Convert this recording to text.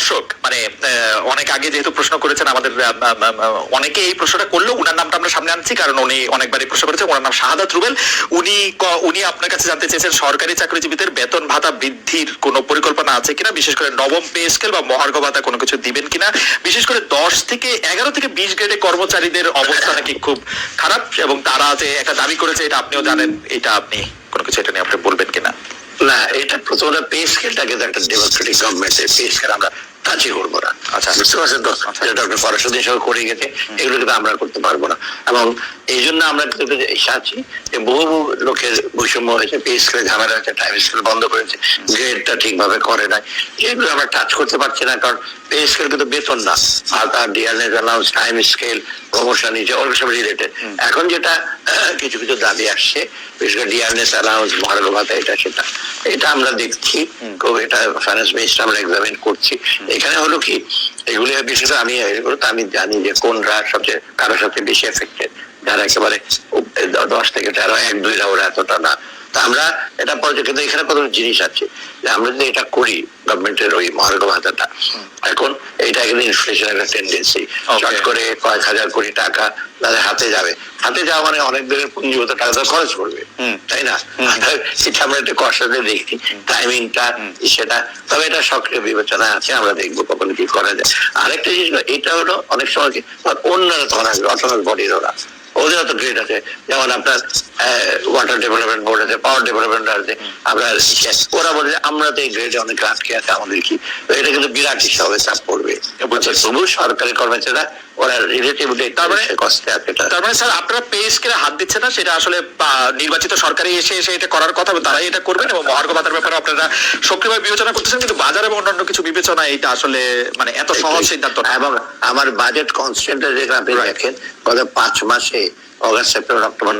দর্শক মানে অনেক আগে যেহেতু প্রশ্ন করেছেন আমাদের অনেকে এই প্রশ্নটা করলেও উনার নামটা আমরা সামনে আনছি কারণ উনি অনেকবারই প্রশ্ন করেছেন। ওনার নাম শাহাদাত রুবেল। উনি আপনার কাছে জানতে চেয়েছেন সরকারি চাকরিজীবীদের বেতন ভাতা বৃদ্ধির কোনো পরিকল্পনা আছে কিনা, বিশেষ করে নবম পে স্কেল বা মহার্ঘ ভাতা কোনো কিছু দিবেন কিনা। বিশেষ করে 11 থেকে 20 গ্রেডে কর্মচারীদের অবস্থা নাকি খুব খারাপ এবং তারা যে একটা দাবি করেছে এটা আপনিও জানেন, এটা আপনি কোনো কিছু এটা নিয়ে আপনি বলবেন কিনা। না, এটা প্রথমত পে স্কেলটাকে একটা ডেমোক্রেটিক গভর্নমেন্টের পে স্কেল আমরা টাচই করবো না। আচ্ছা, বুঝতে পারছেন তো, ডক্টর ফরাসুদ্দিন সাহেব করে গেছে, এগুলো কিন্তু আমরা করতে পারবো না। এবং এই জন্য আমরা কিন্তু চাচ্ছি যে বহু লোকের বৈষম্য হয়েছে, পে স্কেলে ঝামেলা হয়েছে, টাইম স্কেল বন্ধ করেছে, গ্রেডটা ঠিকভাবে করে নাই, এগুলো আমরা টাচ করতে পারছি না। কারণ পে স্কেল কিন্তু বেতন না, ভাতা, DRS allowance, time scale, promotion, ওগুলো সব রিলেটেড। এখন যেটা কিছু কিছু দাবি আসছে, বিশেষ করে ডিআরএস অ্যালাউন্স, মহার্ঘ ভাতা, এটা সেটা, এটা আমরা দেখছি, এটা ফাইন্যান্স মিনিস্টার আমরা এক্সামিন করছি। এখানে হলো কি, এগুলো বিশেষ করে আমি জানি যে কোনরা সবচেয়ে কারোর সাথে বেশি এফেক্টেড, যারা একেবারে 10 থেকে 13, 1-2 ওরা এতটা না। তা আমরা এটা পর্যায়ে, কিন্তু এখানে কত জিনিস আছে যে আমরা যদি এটা করি, গভর্নমেন্টের ওই মহার্ঘ ভাতাটা, এখন এইটা কিন্তু ইনফ্লেশন একটা টেন্ডেন্সি, চট করে কয়েক হাজার কোটি টাকা তাদের হাতে যাবে। হাতে যাওয়া মানে অনেক দিনের পুঞ্জীভূত টাকা তো খরচ করবে, তাই না? সেটা আমরা একটা কষ্টে দেখি, টাইমিংটা সেটা, তবে এটা সক্রিয় বিবেচনা আছে, আমরা দেখবো কখন কি করা যায়। আরেকটা জিনিস, এটা হলো অনেক সময় কি অন্যরা তখন আসবে, অটোনমাস বডির ওদেরও তো গ্রেড আছে, যেমন আপনার ওয়াটার ডেভেলপমেন্ট বোর্ড আছে, পাওয়ার ডেভেলপমেন্ট আছে, আপনার ওরা বলে আমরা তো এই গ্রেডে অনেক আটকে আছে, আমাদের কি, এটা কিন্তু বিরাট হিসাবে চাপ পড়বে। তবু সরকারি কর্মচারীরা ওরা রিলেটিভলি কষ্টে আছে। তার মানে স্যার আপনারা পে স্কেলে হাত দিচ্ছে না, সেটা আসলে নির্বাচিত সরকারি এসে এটা করার কথা, তারাই এটা করবেন এবং মহার্ঘ ভাতার ব্যাপারে আপনারা সক্রিয়ভাবে বিবেচনা করতেছেন, কিন্তু বাজার এবং অন্যান্য কিছু বিবেচনা এটা আসলে মানে এত সহজ সিদ্ধান্ত না। এবং আমার বাজেট কনস্ট্যান্ট যেটা আপনি দেখেন, গত 5 মাসে অগাস্ট, সেপ্টেম্বর, অক্টোবর,